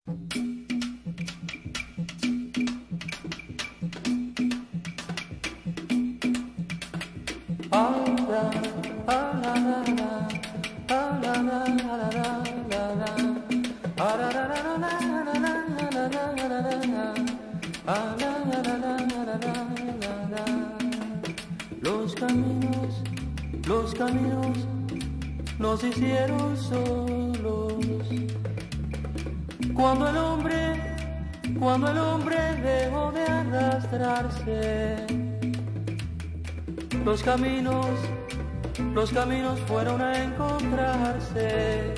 Los caminos nos hicieron solos. Cuando el hombre dejó de arrastrarse, los caminos fueron a encontrarse.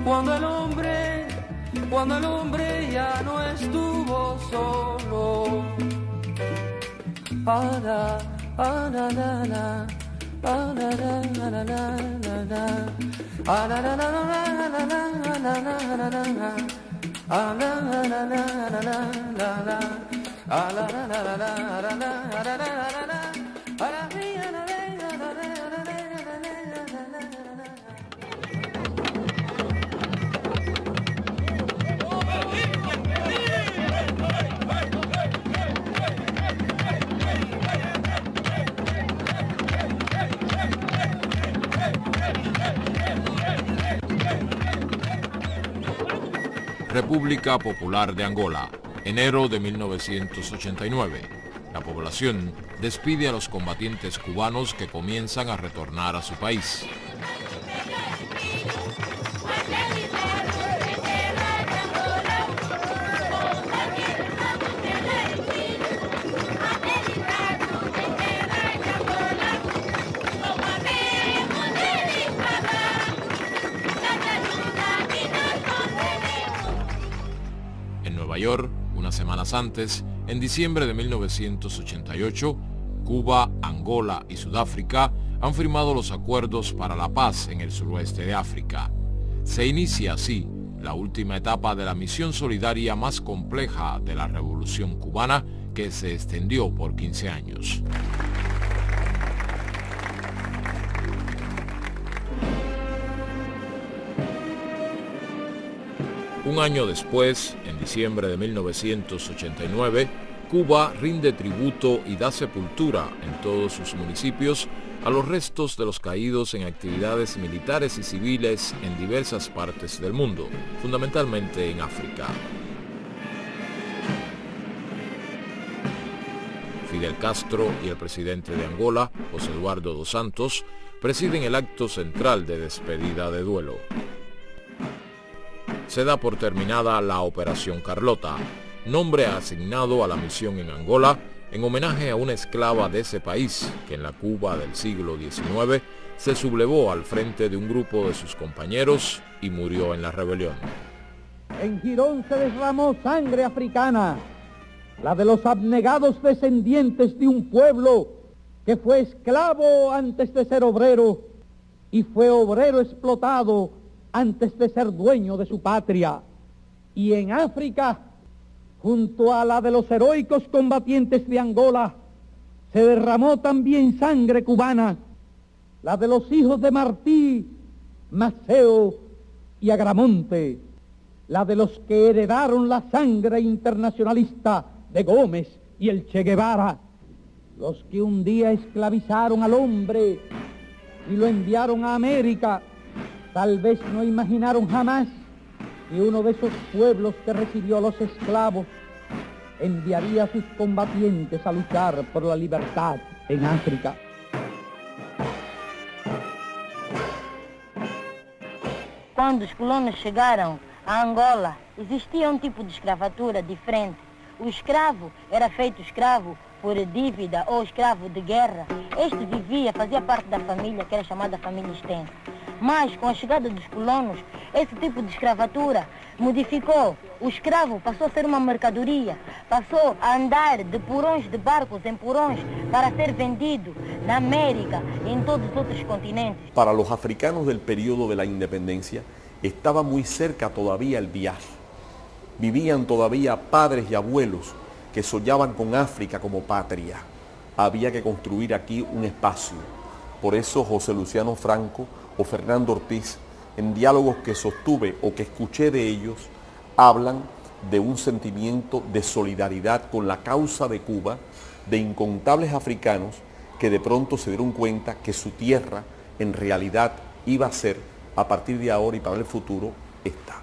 Cuando el hombre ya no estuvo solo. República Popular de Angola, enero de 1989. La población despide a los combatientes cubanos que comienzan a retornar a su país. En Nueva York, unas semanas antes, en diciembre de 1988, Cuba, Angola y Sudáfrica han firmado los acuerdos para la paz en el suroeste de África. Se inicia así la última etapa de la misión solidaria más compleja de la Revolución cubana, que se extendió por 15 años. Un año después, en diciembre de 1989, Cuba rinde tributo y da sepultura en todos sus municipios a los restos de los caídos en actividades militares y civiles en diversas partes del mundo, fundamentalmente en África. Fidel Castro y el presidente de Angola, José Eduardo dos Santos, presiden el acto central de despedida de duelo. Se da por terminada la Operación Carlota, nombre asignado a la misión en Angola en homenaje a una esclava de ese país que en la Cuba del siglo XIX se sublevó al frente de un grupo de sus compañeros y murió en la rebelión. En Girón se derramó sangre africana, la de los abnegados descendientes de un pueblo que fue esclavo antes de ser obrero y fue obrero explotado antes de ser dueño de su patria. Y en África, junto a la de los heroicos combatientes de Angola, se derramó también sangre cubana, la de los hijos de Martí, Maceo y Agramonte, la de los que heredaron la sangre internacionalista de Gómez y el Che Guevara, los que un día esclavizaron al hombre y lo enviaron a América. Tal vez no imaginaron jamás que uno de esos pueblos que recibió a los esclavos enviaría a sus combatientes a luchar por la libertad en África. Quando os colonos chegaram a Angola, existia tipo de escravatura diferente. O escravo era feito escravo por dívida ou escravo de guerra. Este vivia, fazia parte da família, que era chamada família extensa. Mas, com a chegada dos colonos, esse tipo de escravatura modificou. O escravo passou a ser uma mercadoria, passou a andar de porões de barcos em porões para ser vendido na América e em todos os outros continentes. Para los africanos del periodo de la independencia, estaba muy cerca todavía el viaje. Vivían todavía padres y abuelos que soñaban con África como patria. Había que construir aquí un espacio. Por eso José Luciano Franco o Fernando Ortiz en diálogos que sostuve o que escuché de ellos, hablan de un sentimiento de solidaridad con la causa de Cuba, de incontables africanos que de pronto se dieron cuenta que su tierra en realidad iba a ser, a partir de ahora y para el futuro, esta.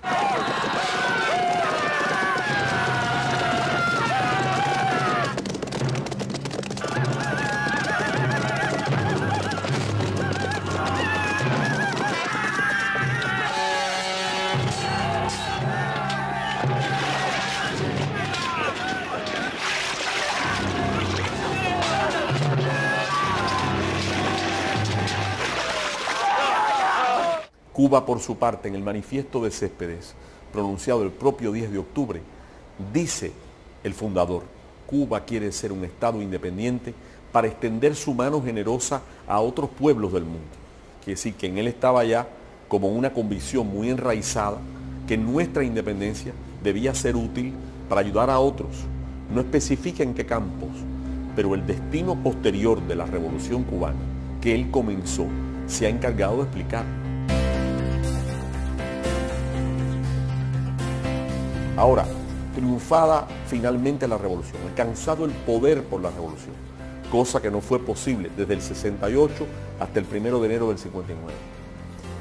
Cuba, por su parte, en el manifiesto de Céspedes, pronunciado el propio 10 de octubre, dice el fundador, Cuba quiere ser un Estado independiente para extender su mano generosa a otros pueblos del mundo. Quiere decir que en él estaba ya como una convicción muy enraizada que nuestra independencia debía ser útil para ayudar a otros. No especifica en qué campos, pero el destino posterior de la Revolución Cubana que él comenzó se ha encargado de explicar. Ahora, triunfada finalmente la revolución, alcanzado el poder por la revolución, cosa que no fue posible desde el 68 hasta el 1 de enero del 59.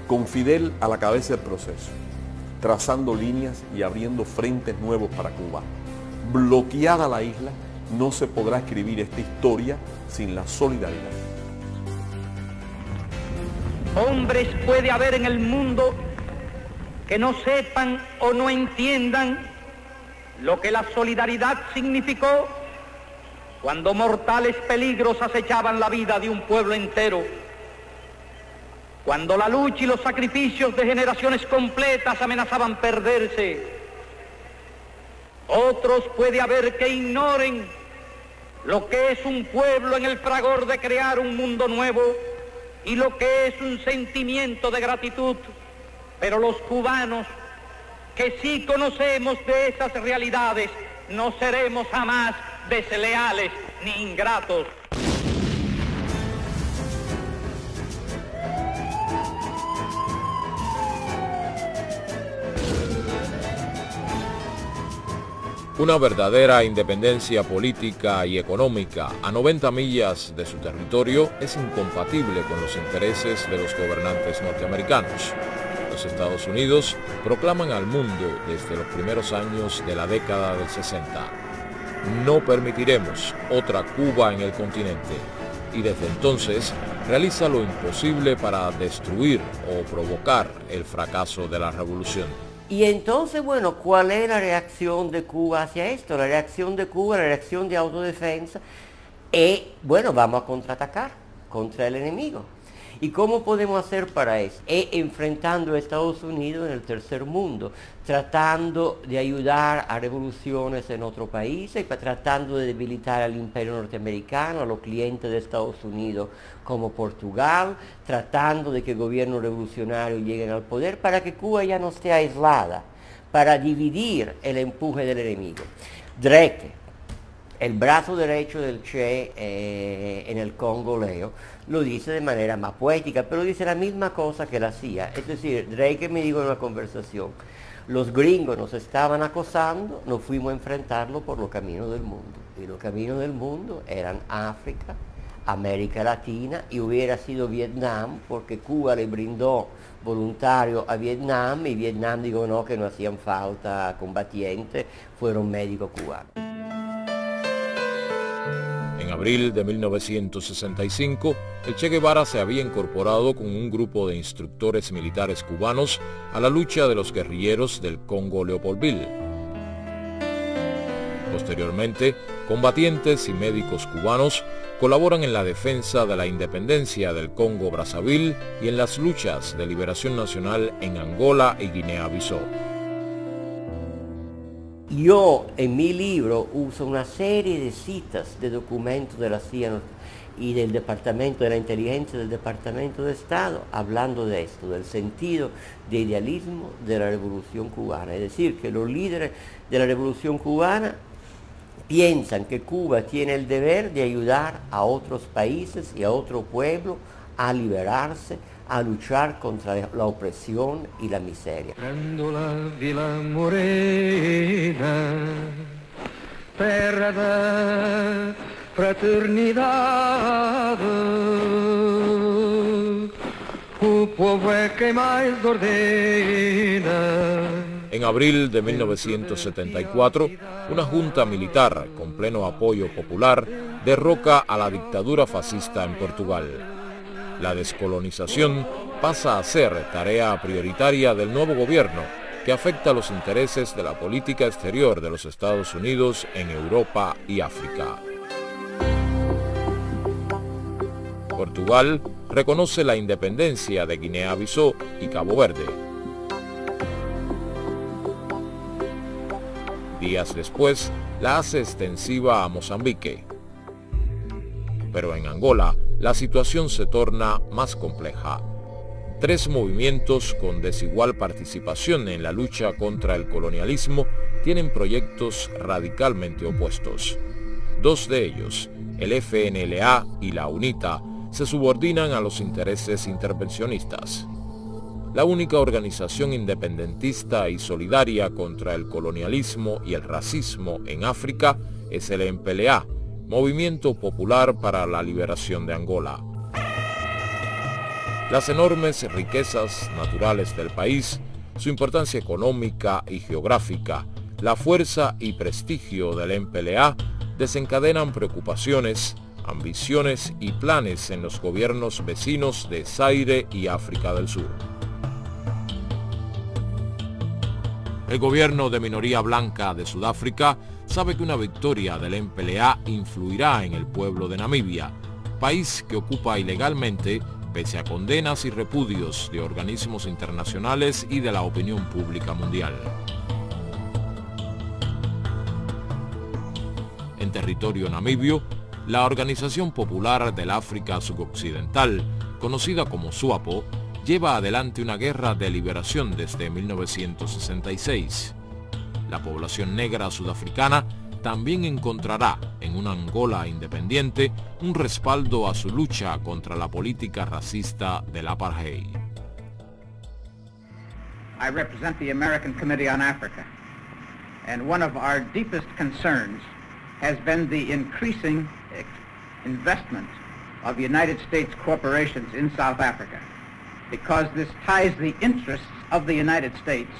Con Fidel a la cabeza del proceso, trazando líneas y abriendo frentes nuevos para Cuba. Bloqueada la isla, no se podrá escribir esta historia sin la solidaridad. Hombres puede haber en el mundo que no sepan o no entiendan lo que la solidaridad significó cuando mortales peligros acechaban la vida de un pueblo entero, cuando la lucha y los sacrificios de generaciones completas amenazaban perderse. Otros puede haber que ignoren lo que es un pueblo en el fragor de crear un mundo nuevo y lo que es un sentimiento de gratitud. Pero los cubanos, que sí conocemos de esas realidades, no seremos jamás desleales ni ingratos. Una verdadera independencia política y económica a 90 millas de su territorio es incompatible con los intereses de los gobernantes norteamericanos. Los Estados Unidos proclaman al mundo desde los primeros años de la década del 60: no permitiremos otra Cuba en el continente, y desde entonces realiza lo imposible para destruir o provocar el fracaso de la revolución. Y entonces, bueno, ¿cuál es la reacción de Cuba hacia esto? La reacción de Cuba, la reacción de autodefensa, es, bueno, vamos a contraatacar contra el enemigo. ¿Y cómo podemos hacer para eso? Es enfrentando a Estados Unidos en el tercer mundo, tratando de ayudar a revoluciones en otros países, tratando de debilitar al imperio norteamericano, a los clientes de Estados Unidos como Portugal, tratando de que gobiernos revolucionarios lleguen al poder para que Cuba ya no esté aislada, para dividir el empuje del enemigo. Dreke, el brazo derecho del Che en el Congo Leo, lo dice de manera más poética, pero dice la misma cosa que la CIA. Es decir, Drake me dijo en una conversación, los gringos nos estaban acosando, nos fuimos a enfrentarlo por los caminos del mundo. Y los caminos del mundo eran África, América Latina, y hubiera sido Vietnam, porque Cuba le brindó voluntario a Vietnam, y Vietnam dijo no, que no hacían falta combatientes, fueron médicos cubanos. En abril de 1965, el Che Guevara se había incorporado con un grupo de instructores militares cubanos a la lucha de los guerrilleros del Congo Leopoldville. Posteriormente, combatientes y médicos cubanos colaboran en la defensa de la independencia del Congo Brazzaville y en las luchas de liberación nacional en Angola y Guinea-Bissau. Yo en mi libro uso una serie de citas de documentos de la CIA y del Departamento de la Inteligencia del Departamento de Estado hablando de esto, del sentido de idealismo de la Revolución Cubana. Es decir, que los líderes de la Revolución Cubana piensan que Cuba tiene el deber de ayudar a otros países y a otro pueblo a liberarse, a luchar contra la opresión y la miseria. Grândola Vila Morena, terra da fraternidade, o povo é quem mais ordena. En abril de 1974, una junta militar con pleno apoyo popular derroca a la dictadura fascista en Portugal. La descolonización pasa a ser tarea prioritaria del nuevo gobierno, que afecta los intereses de la política exterior de los Estados Unidos en Europa y África. Portugal reconoce la independencia de Guinea-Bissau y Cabo Verde. Días después, la hace extensiva a Mozambique. Pero en Angola, la situación se torna más compleja. 3 movimientos con desigual participación en la lucha contra el colonialismo tienen proyectos radicalmente opuestos. 2 de ellos, el FNLA y la UNITA, se subordinan a los intereses intervencionistas. La única organización independentista y solidaria contra el colonialismo y el racismo en África es el MPLA, Movimiento Popular para la Liberación de Angola. Las enormes riquezas naturales del país, su importancia económica y geográfica, la fuerza y prestigio del MPLA desencadenan preocupaciones, ambiciones y planes en los gobiernos vecinos de Zaire y África del Sur. El gobierno de minoría blanca de Sudáfrica sabe que una victoria del MPLA influirá en el pueblo de Namibia, país que ocupa ilegalmente pese a condenas y repudios de organismos internacionales y de la opinión pública mundial. En territorio namibio, la Organización Popular del África Suboccidental, conocida como SWAPO, lleva adelante una guerra de liberación desde 1966. La población negra sudafricana también encontrará en una Angola independiente un respaldo a su lucha contra la política racista del apartheid. I represent the American Committee on Africa, and one of our deepest concerns has been the increasing investment of United States corporations in South Africa, because this ties the interests of the United States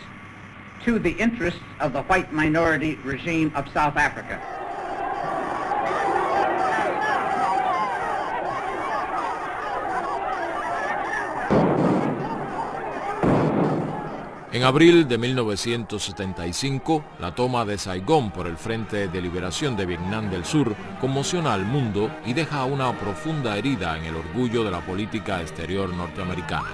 to the interests of the white minority regime of South Africa. En abril de 1975, la toma de Saigón por el Frente de Liberación de Vietnam del Sur conmociona al mundo y deja una profunda herida en el orgullo de la política exterior norteamericana.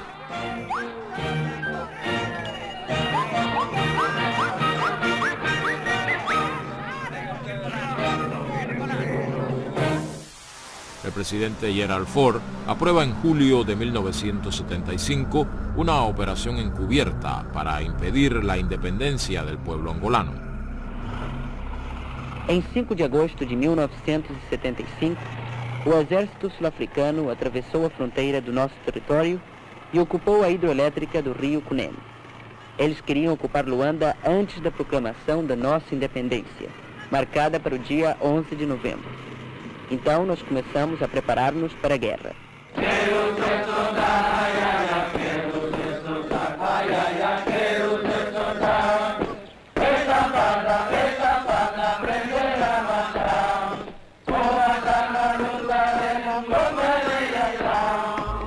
El presidente Gerald Ford aprueba en julio de 1975 una operación encubierta para impedir la independencia del pueblo angolano. Em 5 de agosto de 1975, o exército sul-africano atravessou a fronteira do nosso território e ocupou a hidroelétrica do rio Cunene. Eles queriam ocupar Luanda antes da proclamação da nossa independência, marcada para o dia 11 de novembro. Então nós começamos a preparar-nos para a guerra.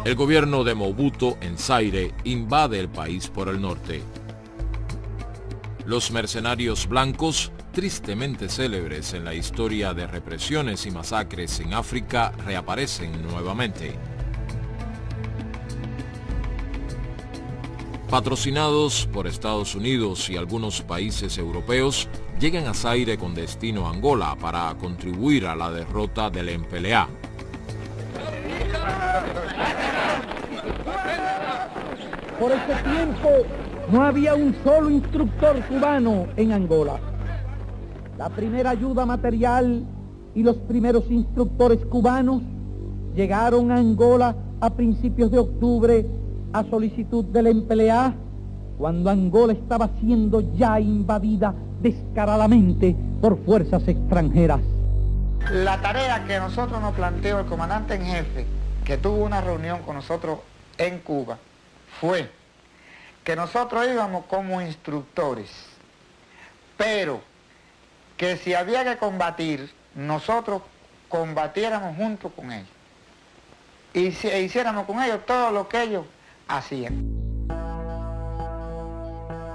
El gobierno de Mobutu en Zaire invade el país por el norte. Los mercenarios blancos, tristemente célebres en la historia de represiones y masacres en África, reaparecen nuevamente. Patrocinados por Estados Unidos y algunos países europeos, llegan a Zaire con destino a Angola para contribuir a la derrota del MPLA. Por ese tiempo no había un solo instructor cubano en Angola. La primera ayuda material y los primeros instructores cubanos llegaron a Angola a principios de octubre a solicitud del MPLA, cuando Angola estaba siendo ya invadida descaradamente por fuerzas extranjeras. La tarea que nosotros nos planteó el comandante en jefe, que tuvo una reunión con nosotros en Cuba, fue que nosotros íbamos como instructores, pero que si había que combatir, nosotros combatiéramos junto con ellos y hiciéramos con ellos todo lo que ellos hacían.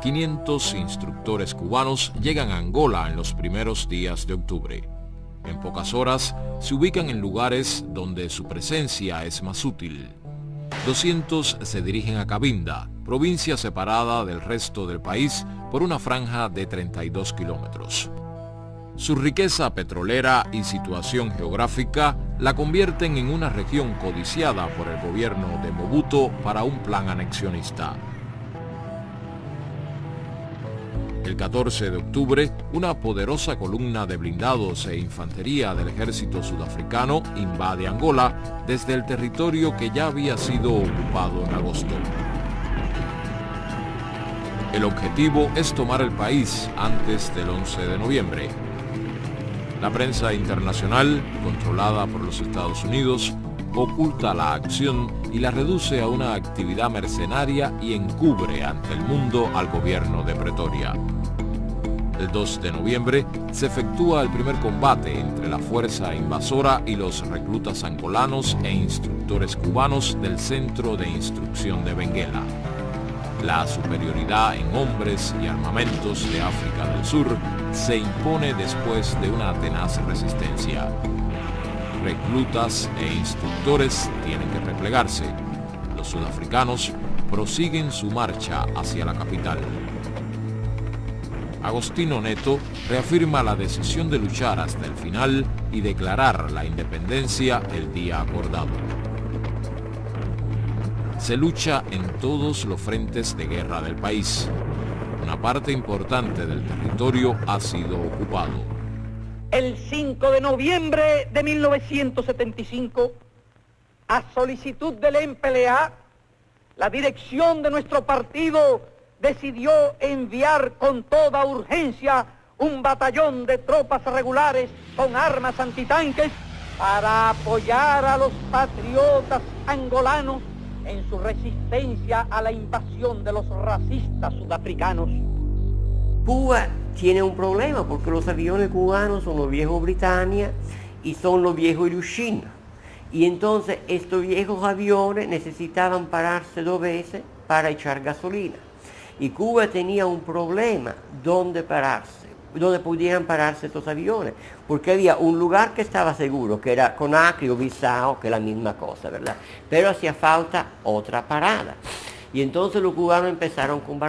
500 instructores cubanos llegan a Angola en los primeros días de octubre. En pocas horas se ubican en lugares donde su presencia es más útil. 200 se dirigen a Cabinda, provincia separada del resto del país por una franja de 32 kilómetros. Su riqueza petrolera y situación geográfica la convierten en una región codiciada por el gobierno de Mobuto para un plan anexionista. El 14 de octubre, una poderosa columna de blindados e infantería del ejército sudafricano invade Angola desde el territorio que ya había sido ocupado en agosto. El objetivo es tomar el país antes del 11 de noviembre. La prensa internacional, controlada por los Estados Unidos, oculta la acción y la reduce a una actividad mercenaria y encubre ante el mundo al gobierno de Pretoria. El 2 de noviembre se efectúa el primer combate entre la fuerza invasora y los reclutas angolanos e instructores cubanos del Centro de Instrucción de Benguela. La superioridad en hombres y armamentos de África del Sur se impone después de una tenaz resistencia. Reclutas e instructores tienen que replegarse. Los sudafricanos prosiguen su marcha hacia la capital. Agostinho Neto reafirma la decisión de luchar hasta el final y declarar la independencia el día acordado. Se lucha en todos los frentes de guerra del país. Una parte importante del territorio ha sido ocupado. El 5 de noviembre de 1975, a solicitud del MPLA, la dirección de nuestro partido decidió enviar con toda urgencia un batallón de tropas regulares con armas antitanques para apoyar a los patriotas angolanos en su resistencia a la invasión de los racistas sudafricanos. Cuba tiene un problema porque los aviones cubanos son los viejos Britannia y son los viejos Ilyushin. Y entonces estos viejos aviones necesitaban pararse 2 veces para echar gasolina. Y Cuba tenía un problema donde pararse, donde pudieran pararse estos aviones, porque había un lugar que estaba seguro, que era Conakry o Bissau, que es la misma cosa, ¿verdad? Pero hacía falta otra parada. Y entonces los cubanos empezaron con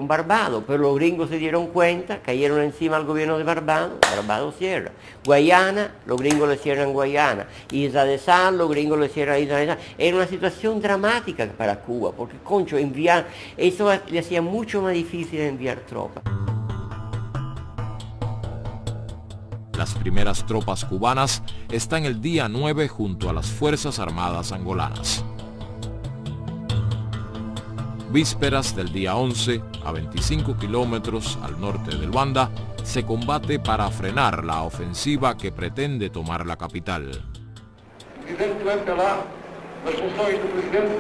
Barbados, pero los gringos se dieron cuenta, cayeron encima al gobierno de Barbados, Barbados cierra. Guayana, los gringos le cierran Guayana. Isla de Sal, los gringos le cierran Isla de Sal. Era una situación dramática para Cuba, porque, concho, enviar, eso le hacía mucho más difícil enviar tropas. Las primeras tropas cubanas están el día 9 junto a las Fuerzas Armadas angolanas. Vísperas del día 11, a 25 kilómetros al norte de Luanda, se combate para frenar la ofensiva que pretende tomar la capital. Presidente do MPLA, nas funções do Presidente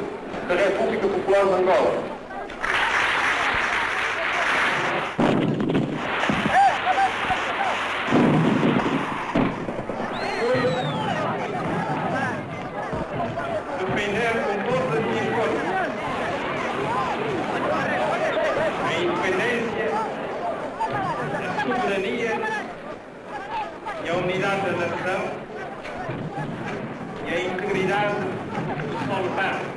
da República Popular de Angola. Defender com todas as minhas forças a independência, a soberania e a unidade da nação e a integridade do solo básico.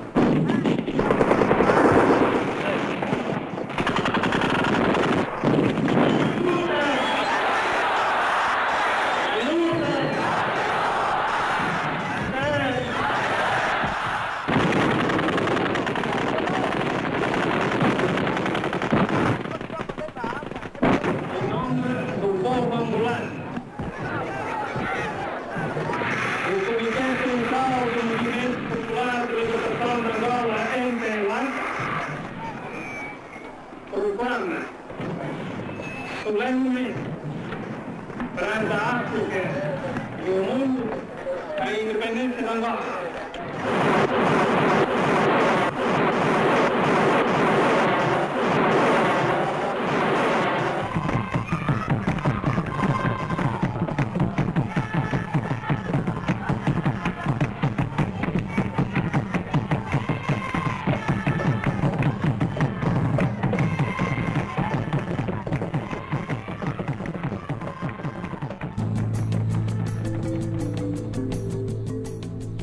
solenemente perante a África e o mundo a independência de Angola.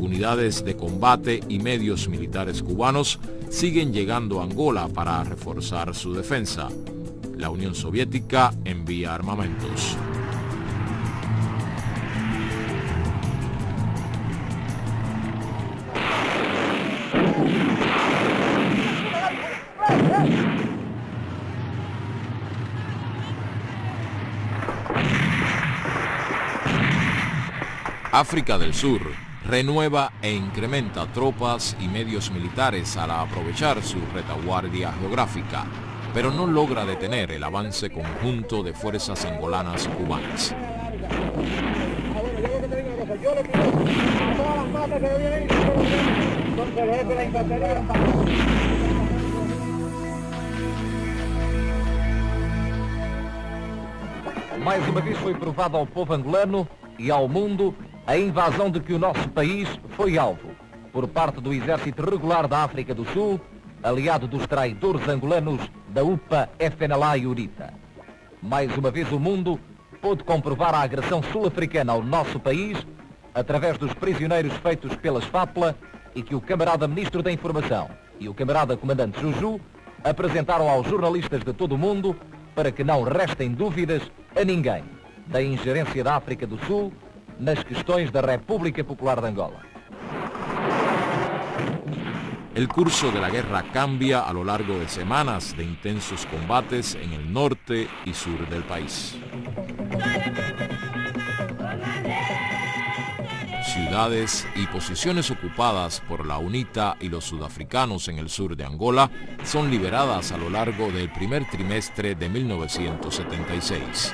Unidades de combate y medios militares cubanos siguen llegando a Angola para reforzar su defensa. La Unión Soviética envía armamentos. África del Sur renueva e incrementa tropas y medios militares al aprovechar su retaguardia geográfica, pero no logra detener el avance conjunto de fuerzas angolanas cubanas. Mais uma vez foi provado ao povo angolano e ao mundo a invasão de que o nosso país foi alvo, por parte do Exército Regular da África do Sul, aliado dos traidores angolanos da UPA, FNLA e UNITA. Mais uma vez o mundo pôde comprovar a agressão sul-africana ao nosso país, através dos prisioneiros feitos pelas FAPLA e que o camarada Ministro da Informação e o camarada Comandante Juju apresentaram aos jornalistas de todo o mundo para que não restem dúvidas a ninguém da ingerência da África do Sul nas questões da República Popular de Angola. El curso de la guerra cambia a lo largo de semanas de intensos combates en el norte y sur del país. Ciudades y posiciones ocupadas por la UNITA y los sudafricanos en el sur de Angola son liberadas a lo largo del primer trimestre de 1976.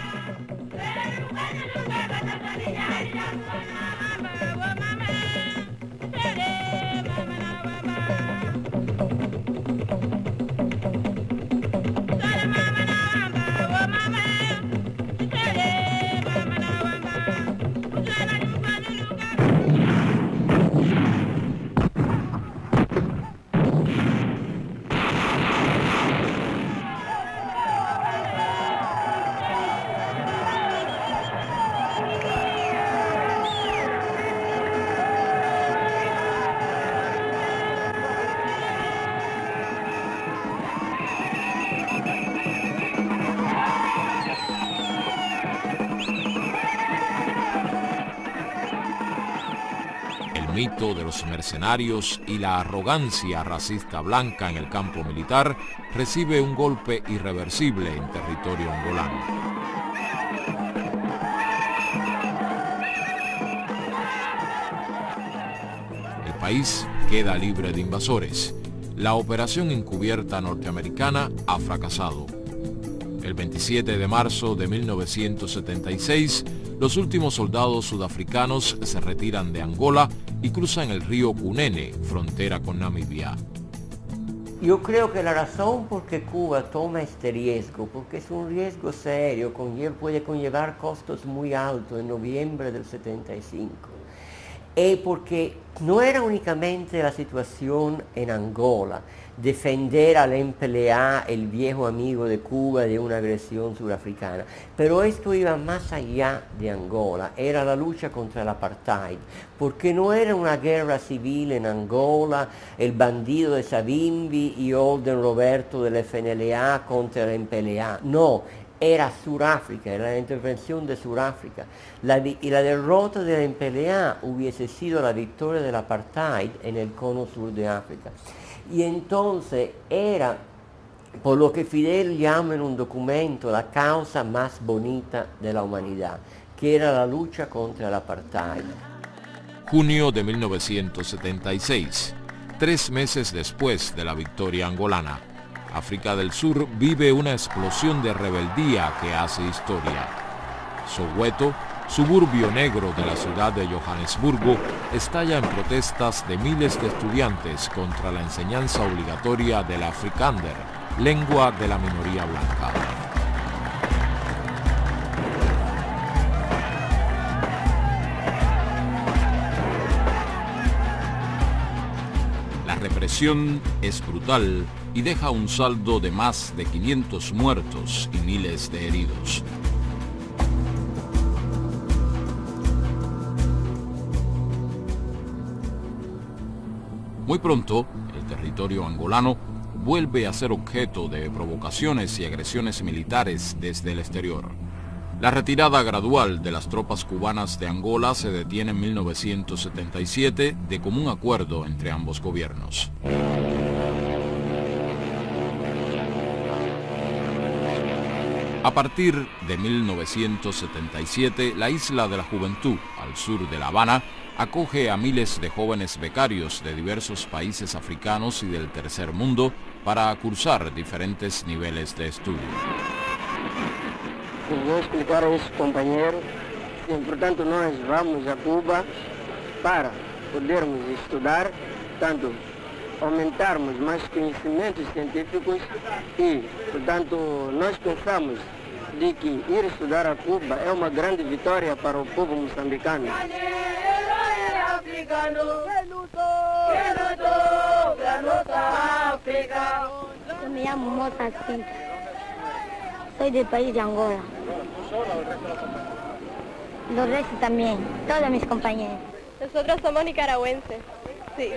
El mito de los mercenarios y la arrogancia racista blanca en el campo militar recibe un golpe irreversible en territorio angolano. El país queda libre de invasores. La operación encubierta norteamericana ha fracasado. El 27 de marzo de 1976, los últimos soldados sudafricanos se retiran de Angola y cruzan el río Cunene, frontera con Namibia. Yo creo que la razón por que Cuba toma este riesgo, porque es un riesgo serio, puede conllevar costos muy altos en noviembre del 75, es porque no era únicamente la situación en Angola, defender al MPLA, el viejo amigo de Cuba, de una agresión surafricana, pero esto iba más allá de Angola, era la lucha contra el apartheid, porque no era una guerra civil en Angola, el bandido de Savimbi y Olden Roberto del FNLA contra el MPLA, no, era Sudáfrica, era la intervención de Sudáfrica. Y la derrota del MPLA hubiese sido la victoria del apartheid en el cono sur de África. Y entonces era, por lo que Fidel llama en un documento, la causa más bonita de la humanidad, que era la lucha contra el apartheid. Junio de 1976, 3 meses después de la victoria angolana. África del Sur vive una explosión de rebeldía que hace historia. Soweto, suburbio negro de la ciudad de Johannesburgo, estalla en protestas de miles de estudiantes contra la enseñanza obligatoria del Afrikaner, lengua de la minoría blanca. La represión es brutal y deja un saldo de más de 500 muertos y miles de heridos. Muy pronto, el territorio angolano vuelve a ser objeto de provocaciones y agresiones militares desde el exterior. La retirada gradual de las tropas cubanas de Angola se detiene en 1977 de común acuerdo entre ambos gobiernos. A partir de 1977, la Isla de la Juventud, al sur de La Habana, acoge a miles de jóvenes becarios de diversos países africanos y del tercer mundo para cursar diferentes niveles de estudio. Voy a explicar a esos compañeros que, portanto, nós vamos a Cuba para podermos estudar, tanto aumentarmos mais conhecimentos científicos e, portanto, nós pensamos de que ir estudar a Cuba é uma grande vitória para o povo moçambicano. Yo me llamo Mota Cinta. Soy del país de Angola. Los restos también, todos mis compañeros. Nosotros somos nicaragüenses, sí.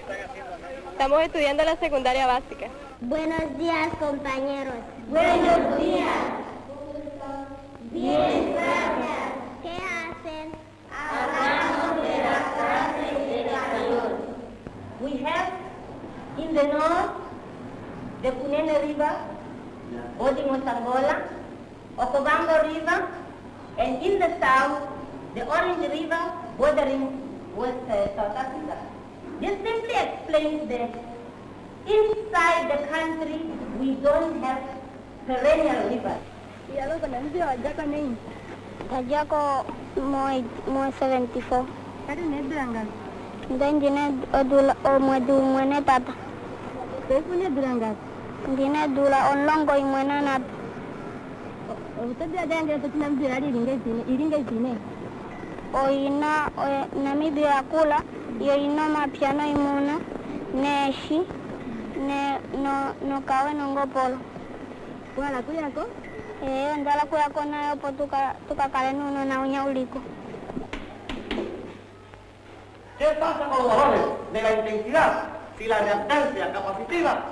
Estamos estudiando la secundaria básica. Buenos días, compañeros. Buenos días. Bien, gracias. ¿Qué hacen? Hablamos de las clases de español. We have in the north the Cunene River, Odimos Angola, Okavango River, and in the south the Orange River bordering with South Africa. This simply explains that inside the country we don't have perennial rivers. Kajako mo 74. Kari ne Durangal. Dengine odula o mwene tata. Kefune Durangal. Ngine dula onlongo imwena nat. Utadia denge tutina mbira iringa itine. Oina Namibia kula yo ina mapiano imuna neshi ne no kawe nongopolo. Wala kuyako? Ndala kuyako nayo po tukakale nuno na unya uliko. ¿Qué pasa con los valores de la intensidad si la reactancia capacitiva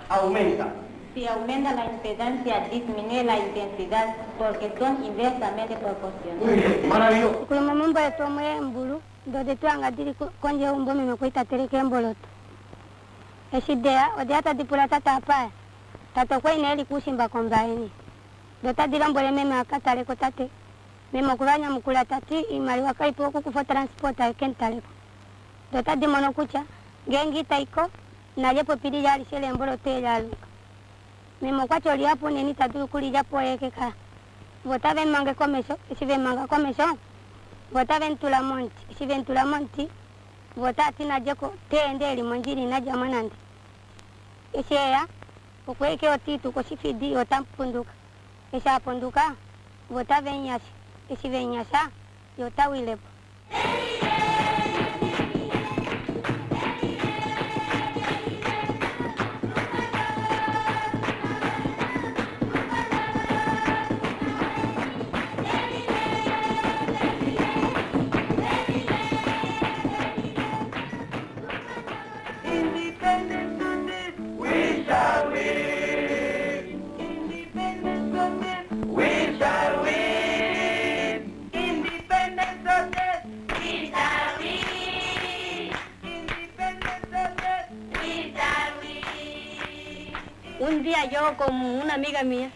aumenta? Si aumenta la impedancia, disminuye la intensidad porque son inversamente proporcionales. Muy bien, maravilloso. Kuluma mambo ya tuwa mwe mbulu, dode tuanga diri konje umbo mime kuita tereke mboloto. Eshidea, odiata dipula tata apaya. Tato kwa ina eli kushimba kombaini. Dota dirambole meme akataleko tate. Meme kulanya mkula tati imali wakaipu waku kufo transporta kentaleko. Dota di monokucha, gengi taiko, na jepo pidi jari shele mbolote jaluka. Meme kwa choli hapo nini tatulu kuli japo ekeka. Vota ven mange komesho, isi ven manga komesho. Vota ven tula monti, isi ven tula monti. Vota tina jeko teendeli monjiri na jamanandi. Isi ya, ukweke otitu koshifidi otampunduka. Esa punduka, vota ven yasi, isi ven yasa, yota wilepo. Un día yo con una amiga mía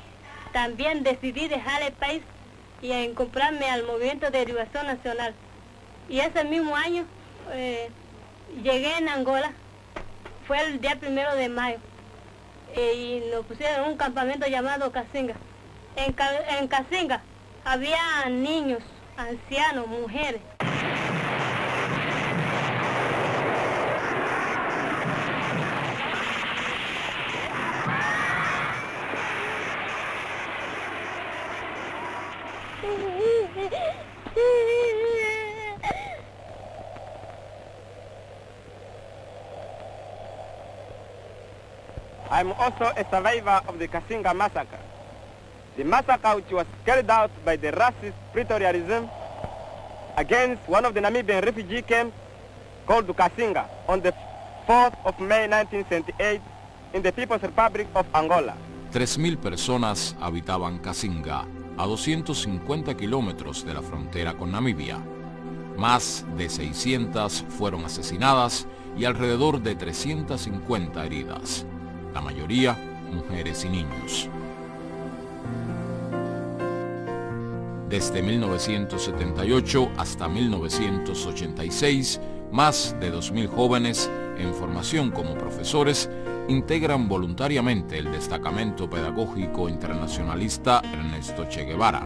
también decidí dejar el país y comprarme al Movimiento de Liberación Nacional. Y ese mismo año llegué en Angola, fue el día 1 de mayo. y nos pusieron en un campamento llamado Casinga. En Casinga había niños, ancianos, mujeres. I'm also a survivor of the Casinga massacre. The massacre which was carried out by the racist Pretoria regime against one of the Namibian refugee camps called Casinga on the 4th of May 1978 in the People's Republic of Angola. 3.000 personas habitaban Casinga, a 250 kilómetros de la frontera con Namibia. Más de 600 fueron asesinadas y alrededor de 350 heridas. La mayoría, mujeres y niños. Desde 1978 hasta 1986, más de 2.000 jóvenes en formación como profesores integran voluntariamente el Destacamento Pedagógico Internacionalista Ernesto Che Guevara.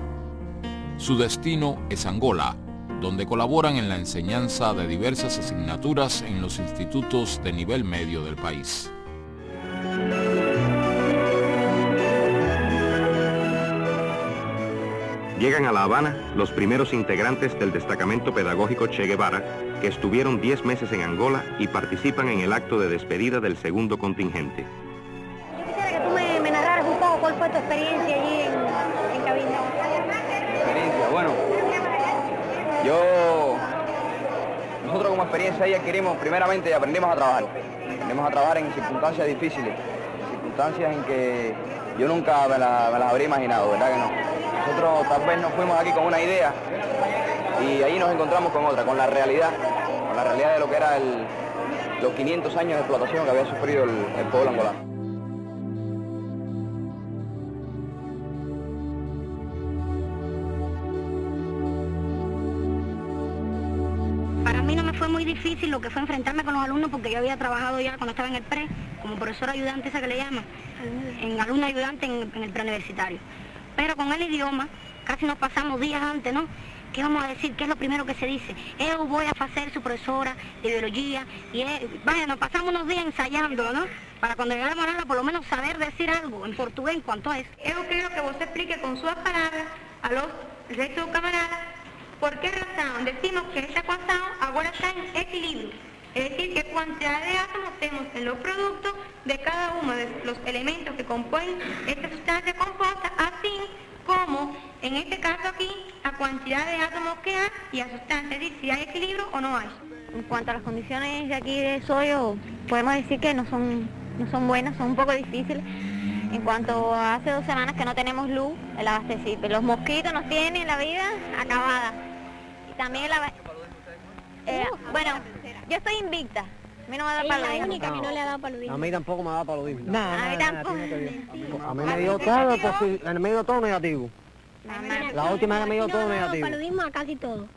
Su destino es Angola, donde colaboran en la enseñanza de diversas asignaturas en los institutos de nivel medio del país. Llegan a La Habana los primeros integrantes del Destacamento Pedagógico Che Guevara, que estuvieron 10 meses en Angola y participan en el acto de despedida del segundo contingente. Yo quisiera que tú me narraras un poco cuál fue tu experiencia allí en Cabinda. Experiencia, bueno, nosotros como experiencia ahí adquirimos primeramente y aprendimos a trabajar. Aprendimos a trabajar en circunstancias difíciles, circunstancias en que yo nunca me las habría imaginado, ¿verdad que no? Nosotros tal vez nos fuimos aquí con una idea y ahí nos encontramos con otra, con la realidad de lo que era los 500 años de explotación que había sufrido el pueblo angolano. Para mí no me fue muy difícil lo que fue enfrentarme con los alumnos, porque yo había trabajado ya cuando estaba en el pre, como profesora ayudante, esa que le llaman, en alumno ayudante en el preuniversitario. Pero con el idioma, casi nos pasamos días antes, ¿no? ¿Qué vamos a decir? ¿Qué es lo primero que se dice? Yo voy a hacer su profesora de biología, y vaya, nos pasamos unos días ensayando, ¿no? Para cuando llegáramos a hablar, por lo menos saber decir algo en portugués en cuanto a eso. Yo quiero que vos explique con sus palabras a los restos camaradas por qué razón decimos que esta ecuación ahora está en equilibrio. Es decir, qué cantidad de átomos tenemos en los productos de cada uno de los elementos que componen esta sustancia compuesta, así como, en este caso aquí, la cantidad de átomos que hay y la sustancia, es decir, si hay equilibrio o no hay. En cuanto a las condiciones de aquí de Soyo, podemos decir que no son buenas, son un poco difíciles. En cuanto a hace 2 semanas que no tenemos luz, el abastecimiento, los mosquitos nos tienen la vida acabada. Y también bueno, yo estoy invicta. A mí no me da paludismo. Es la única que no le ha dado paludismo. A mí tampoco me da paludismo. A mí tampoco. A mí me dio todo, me dio todo negativo. La última que me dio todo negativo. Paludismo a casi todo.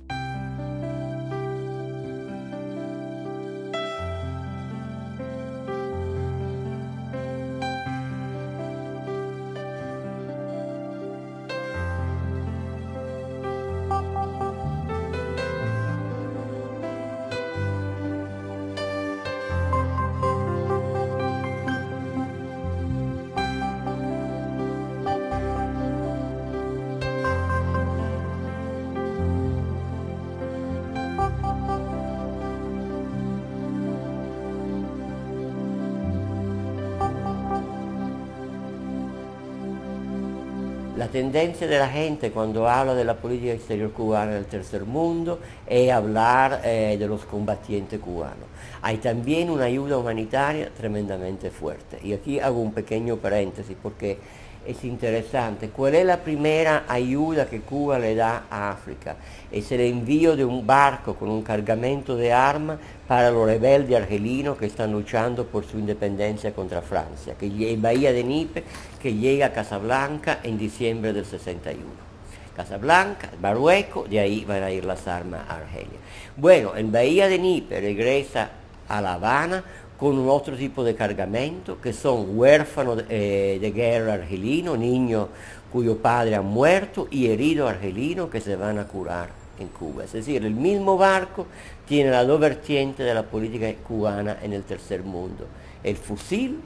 La tendencia de la gente cuando habla de la política exterior cubana del tercer mundo es hablar de los combatientes cubanos. Hay también una ayuda humanitaria tremendamente fuerte. Y aquí hago un pequeño paréntesis porque es interesante. ¿Cuál es la primera ayuda que Cuba le da a África? Es el envío de un barco con un cargamento de armas para los rebeldes argelinos que están luchando por su independencia contra Francia, que en Bahía de Níper, que llega a Casablanca en diciembre del 61. Casablanca, Marruecos, de ahí van a ir las armas a Argelia. Bueno, en Bahía de Níper regresa a La Habana con un otro tipo de cargamento, que son huérfanos de guerra argelinos, niños cuyos padres han muerto y heridos argelinos que se van a curar en Cuba. Es decir, el mismo barco tiene las dos vertientes de la política cubana en el tercer mundo, el fusil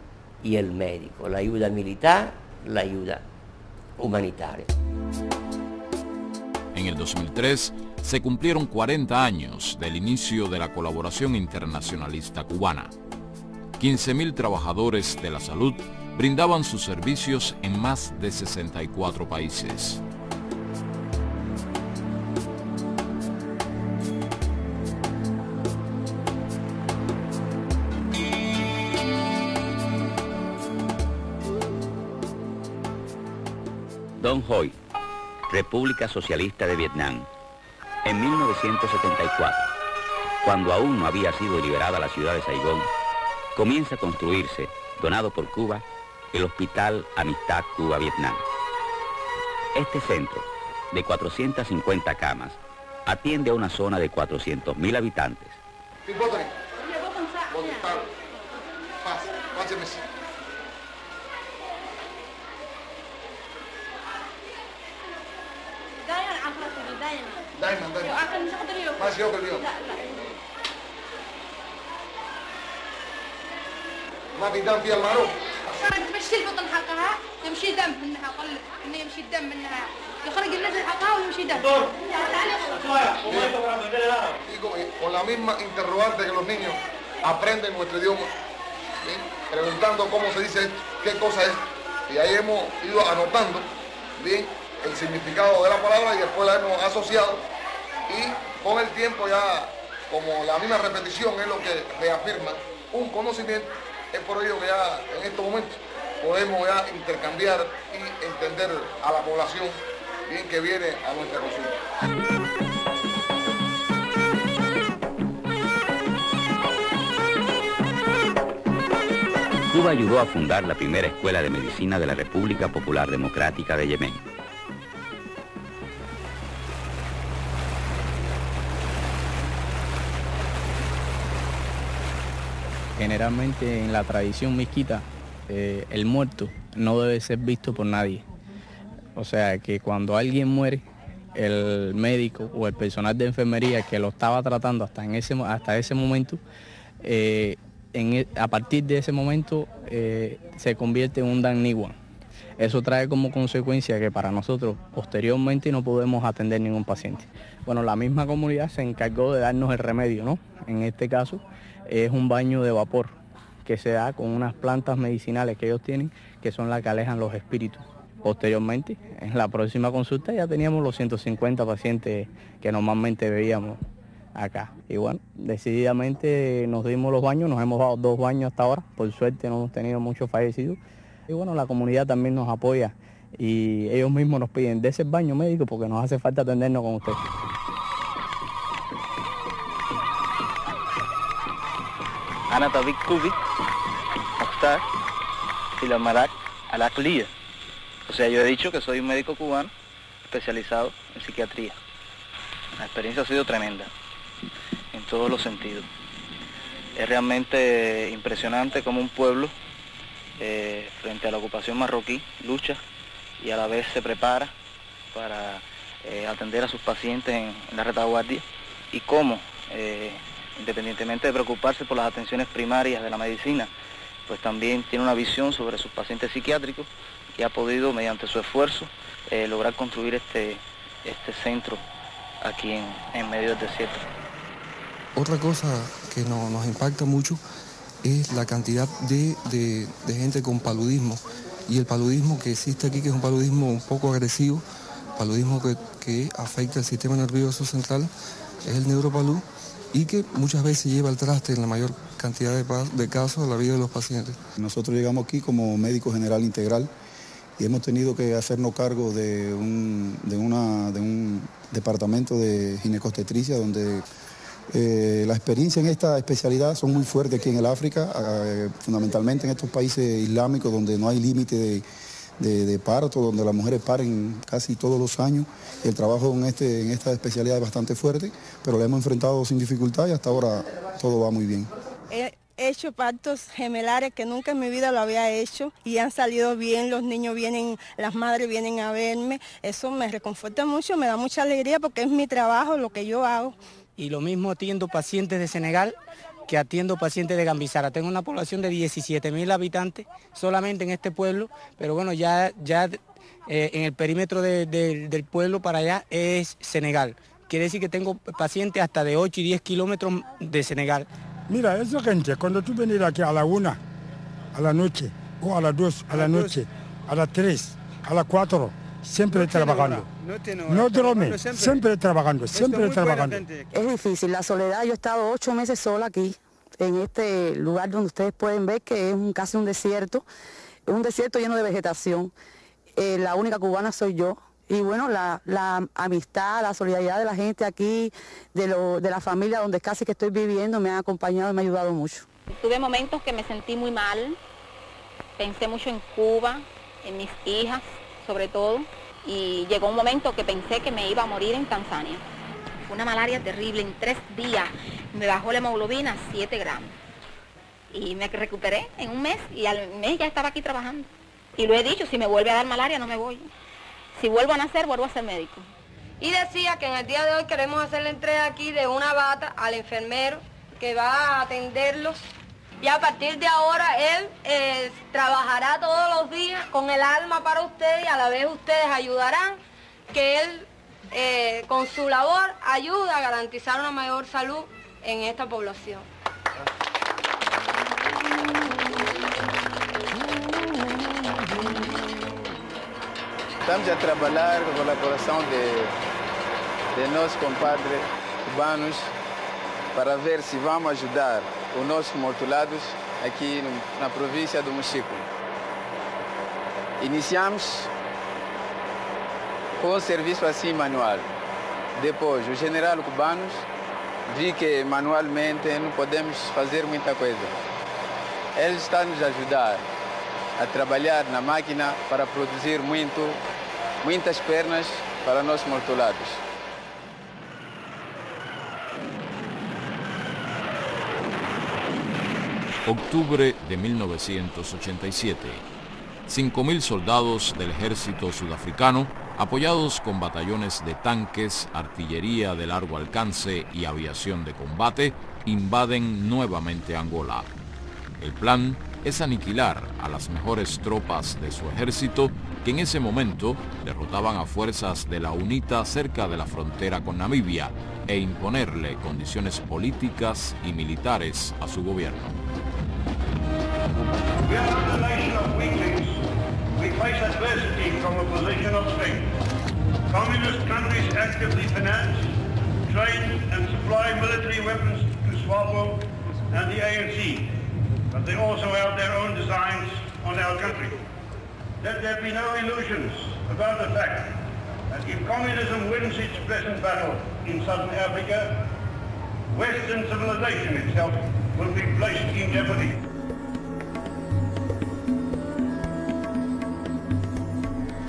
y el médico, la ayuda militar, la ayuda humanitaria. En el 2003 se cumplieron 40 años del inicio de la colaboración internacionalista cubana. 15.000 trabajadores de la salud brindaban sus servicios en más de 64 países. Don Hoy, República Socialista de Vietnam. En 1974, cuando aún no había sido liberada la ciudad de Saigón, comienza a construirse, donado por Cuba, el Hospital Amistad Cuba-Vietnam. Este centro, de 450 camas, atiende a una zona de 400.000 habitantes. ما في دم فيها المعروف. صارت تمشي البطن حقها يمشي دم منها قل انه يمشي الدم منها يخرج النزل حقها ويمشي دم. Con la misma interrogante que los niños aprenden nuestro idioma, ¿sí? Preguntando cómo se dice esto, qué cosa es, y ahí hemos ido anotando bien el significado de la palabra y después la hemos asociado y con el tiempo ya como la misma repetición es lo que reafirma un conocimiento. Es por ello que ya en estos momentos podemos ya intercambiar y entender a la población bien que viene a nuestra consulta. Cuba ayudó a fundar la primera escuela de medicina de la República Popular Democrática de Yemen. Generalmente en la tradición misquita, el muerto no debe ser visto por nadie. O sea, que cuando alguien muere, el médico o el personal de enfermería que lo estaba tratando hasta ese momento, a partir de ese momento se convierte en un Dan Niwan. Eso trae como consecuencia que para nosotros posteriormente no podemos atender ningún paciente. Bueno, la misma comunidad se encargó de darnos el remedio, ¿no? En este caso es un baño de vapor que se da con unas plantas medicinales que ellos tienen, que son las que alejan los espíritus. Posteriormente, en la próxima consulta ya teníamos los 150 pacientes que normalmente veíamos acá. Y bueno, decididamente nos dimos los baños, nos hemos dado 2 baños hasta ahora, por suerte no hemos tenido muchos fallecidos. Y bueno, la comunidad también nos apoya y ellos mismos nos piden de ese baño médico porque nos hace falta atendernos con ustedes. أنا طبيب كوبي مختار في la Marak al-Aqliya. O sea, yo he dicho que soy un médico cubano especializado en psiquiatría. La experiencia ha sido tremenda, en todos los sentidos. Es realmente impresionante cómo un pueblo, frente a la ocupación marroquí, lucha y a la vez se prepara para atender a sus pacientes en la retaguardia y cómo, independientemente de preocuparse por las atenciones primarias de la medicina, pues también tiene una visión sobre sus pacientes psiquiátricos y ha podido, mediante su esfuerzo, lograr construir este centro aquí en medio del desierto. Otra cosa que nos impacta mucho es la cantidad de gente con paludismo y el paludismo que existe aquí, que es un paludismo un poco agresivo, paludismo que afecta el sistema nervioso central, es el neuropalud, y que muchas veces lleva al traste en la mayor cantidad de casos a la vida de los pacientes. Nosotros llegamos aquí como médico general integral y hemos tenido que hacernos cargo de un departamento de ginecobstetricia donde la experiencia en esta especialidad son muy fuertes aquí en el África, fundamentalmente en estos países islámicos donde no hay límite de parto, donde las mujeres paren casi todos los años. El trabajo en esta especialidad es bastante fuerte, pero la hemos enfrentado sin dificultad y hasta ahora todo va muy bien. He hecho partos gemelares que nunca en mi vida lo había hecho y han salido bien, los niños vienen, las madres vienen a verme. Eso me reconforta mucho, me da mucha alegría porque es mi trabajo, lo que yo hago. Y lo mismo atiendo pacientes de Senegal que atiendo pacientes de Gambizara. Tengo una población de 17.000 habitantes solamente en este pueblo, pero bueno, ya en el perímetro del pueblo para allá es Senegal. Quiere decir que tengo pacientes hasta de 8 y 10 kilómetros de Senegal. Mira, esa gente, cuando tú vienes aquí a la 1, a la noche, o a las 2, a la noche, a las 3, a las 4, siempre trabajando. No duerme, siempre trabajando, siempre trabajando. Es difícil, la soledad. Yo he estado 8 meses sola aquí, en este lugar donde ustedes pueden ver que es casi un desierto lleno de vegetación. La única cubana soy yo. Y bueno, la amistad, la solidaridad de la gente aquí, de la familia donde casi que estoy viviendo, me ha acompañado y me ha ayudado mucho. Tuve momentos que me sentí muy mal, pensé mucho en Cuba, en mis hijas sobre todo, y llegó un momento que pensé que me iba a morir en Tanzania. Fue una malaria terrible, en 3 días me bajó la hemoglobina a 7 gramos. Y me recuperé en un mes y al mes ya estaba aquí trabajando. Y lo he dicho, si me vuelve a dar malaria no me voy. Si vuelvo a nacer, vuelvo a ser médico. Y decía que en el día de hoy queremos hacer la entrega aquí de una bata al enfermero que va a atenderlos. Y a partir de ahora él trabajará todos los días con el alma para ustedes y a la vez ustedes ayudarán, que él con su labor ayuda a garantizar una mayor salud en esta población. Estamos a trabalhar com a colaboração de nossos compadres cubanos para ver se vamos ajudar os nossos mortulados aqui na província do Mochico. Iniciamos com o serviço assim manual. Depois, os generais cubanos viram que manualmente não podemos fazer muita coisa. Eles estão nos ajudar a trabalhar na máquina para produzir muitas pernas para nossos mortulados. Octubre de 1987. 5.000 soldados del ejército sudafricano, apoyados con batallones de tanques, artillería de largo alcance y aviación de combate, invaden nuevamente Angola. El plan es aniquilar a las mejores tropas de su ejército, que en ese momento derrotaban a fuerzas de la UNITA cerca de la frontera con Namibia, e imponerle condiciones políticas y militares a su gobierno. We are not a nation of weaklings. We face adversity from a position of strength. Communist countries actively finance, train and supply military weapons to SWAPO and the ANC, but they also have their own designs on our country. Let there be no illusions about the fact that if communism wins its present battle in Southern Africa, Western civilization itself will be placed in jeopardy.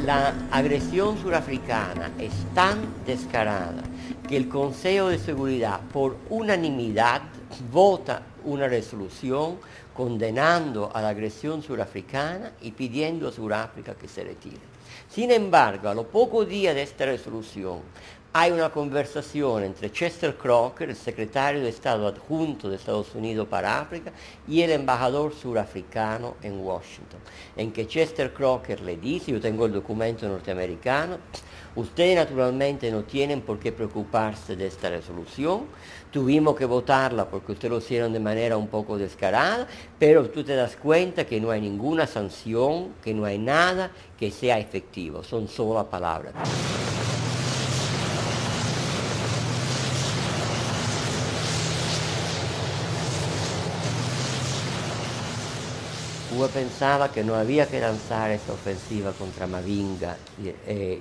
La agresión surafricana es tan descarada que el Consejo de Seguridad por unanimidad vota una resolución condenando a la agresión surafricana y pidiendo a Sudáfrica que se retire. Sin embargo, a los pocos días de esta resolución, hay una conversación entre Chester Crocker, el secretario de Estado adjunto de Estados Unidos para África, y el embajador surafricano en Washington, en que Chester Crocker le dice, yo tengo el documento norteamericano, ustedes naturalmente no tienen por qué preocuparse de esta resolución, tuvimos que votarla porque ustedes lo hicieron de manera un poco descarada, pero tú te das cuenta que no hay ninguna sanción, que no hay nada que sea efectivo, son solo palabras. Cuba pensaba que no había que lanzar esta ofensiva contra Mavinga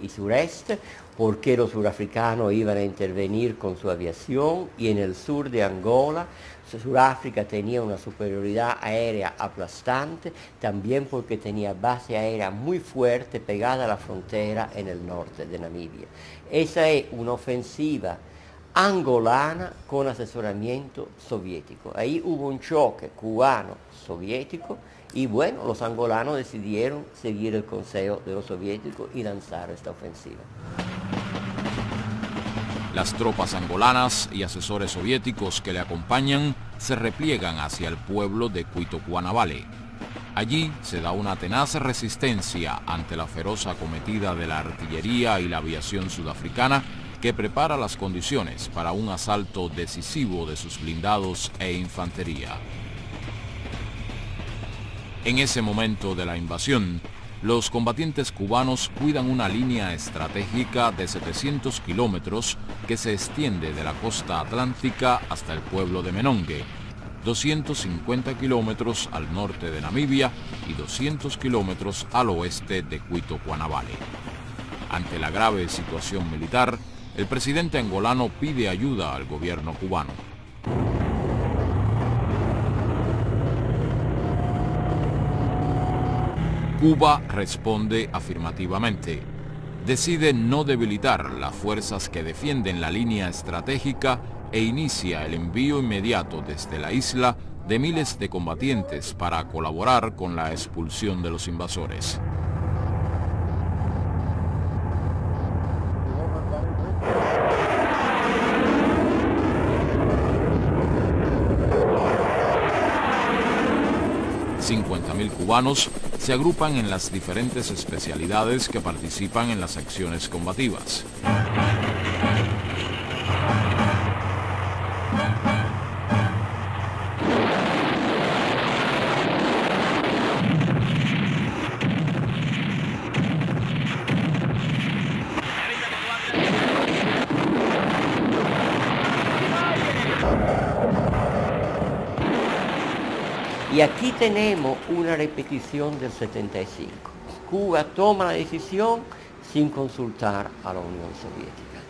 y sureste porque los surafricanos iban a intervenir con su aviación y en el sur de Angola Sudáfrica tenía una superioridad aérea aplastante, también porque tenía base aérea muy fuerte pegada a la frontera en el norte de Namibia. Esa es una ofensiva angolana con asesoramiento soviético. Ahí hubo un choque cubano-soviético y bueno, los angolanos decidieron seguir el consejo de los soviéticos y lanzar esta ofensiva. Las tropas angolanas y asesores soviéticos que le acompañan se repliegan hacia el pueblo de Cuito-Cuanavale. Allí se da una tenaz resistencia ante la feroz acometida de la artillería y la aviación sudafricana, que prepara las condiciones para un asalto decisivo de sus blindados e infantería. En ese momento de la invasión, los combatientes cubanos cuidan una línea estratégica de 700 kilómetros que se extiende de la costa atlántica hasta el pueblo de Menongue, 250 kilómetros al norte de Namibia y 200 kilómetros al oeste de Cuito-Cuanavale. Ante la grave situación militar, el presidente angolano pide ayuda al gobierno cubano. Cuba responde afirmativamente. Decide no debilitar las fuerzas que defienden la línea estratégica e inicia el envío inmediato desde la isla de miles de combatientes para colaborar con la expulsión de los invasores. $50.000 cubanos se agrupan en las diferentes especialidades que participan en las acciones combativas. Y aquí tenemos una repetición del 75. Cuba toma la decisión sin consultar a la Unión Soviética.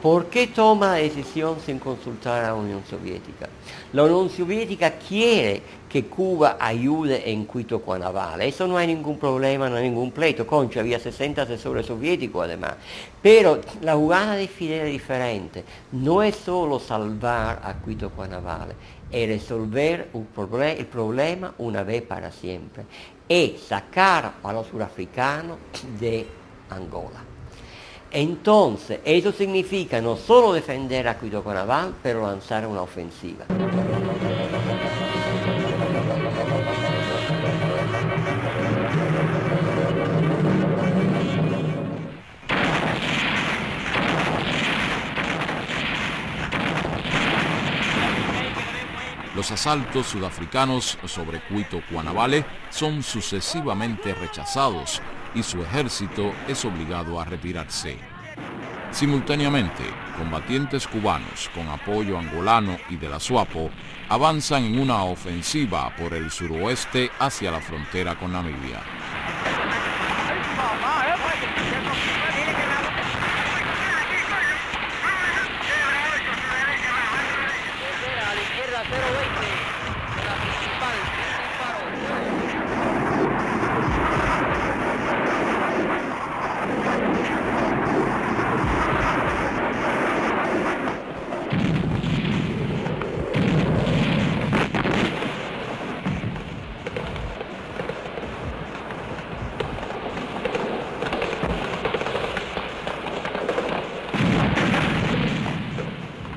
¿Por qué toma la decisión sin consultar a la Unión Soviética? La Unión Soviética quiere que Cuba ayude en Cuito-Cuanavale. Eso no hay ningún problema, no hay ningún pleito. Concha, había 60 asesores soviéticos además. Pero la jugada de Fidel es diferente. No es solo salvar a Cuito-Cuanavale, es resolver el problema una vez para siempre. Es sacar a los surafricanos de Angola. Entonces, eso significa no solo defender a Cuito-Cuanavale, pero lanzar una ofensiva. Los asaltos sudafricanos sobre Cuito-Cuanavale son sucesivamente rechazados y su ejército es obligado a retirarse. Simultáneamente, combatientes cubanos con apoyo angolano y de la SWAPO avanzan en una ofensiva por el suroeste hacia la frontera con Namibia.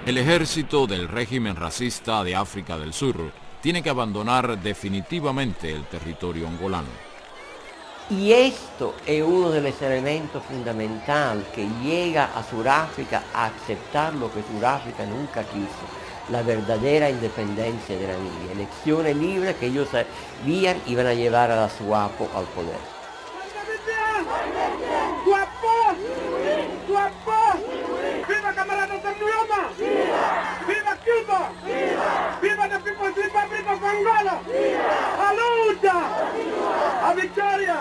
El ejército del régimen racista de África del Sur tiene que abandonar definitivamente el territorio angolano. Y esto es uno de los elementos fundamentales que llega a Sudáfrica a aceptar lo que Sudáfrica nunca quiso, la verdadera independencia de Namibia, elecciones libres que ellos sabían iban a llevar a la SWAPO al poder. ¡Viva camarada Santiago! ¡Viva! ¡Viva Cuba! ¡Viva! ¡Viva the People's Republic of Angola! ¡viva! ¡A lucha! ¡A victoria!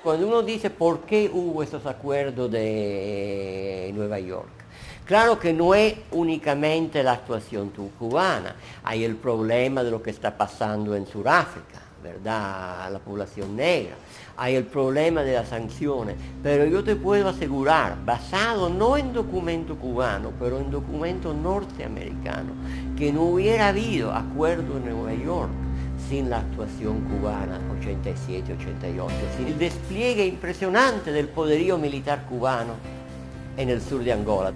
Cuando uno dice por qué hubo estos acuerdos de Nueva York, claro que no es únicamente la actuación cubana, hay el problema de lo que está pasando en Sudáfrica, ¿verdad? La población negra. hay el problema de las sanciones, pero yo te puedo asegurar, basado no en documento cubano, pero en documento norteamericano, que no hubiera habido acuerdo en Nueva York sin la actuación cubana 87-88, sin el despliegue impresionante del poderío militar cubano en el sur de Angola.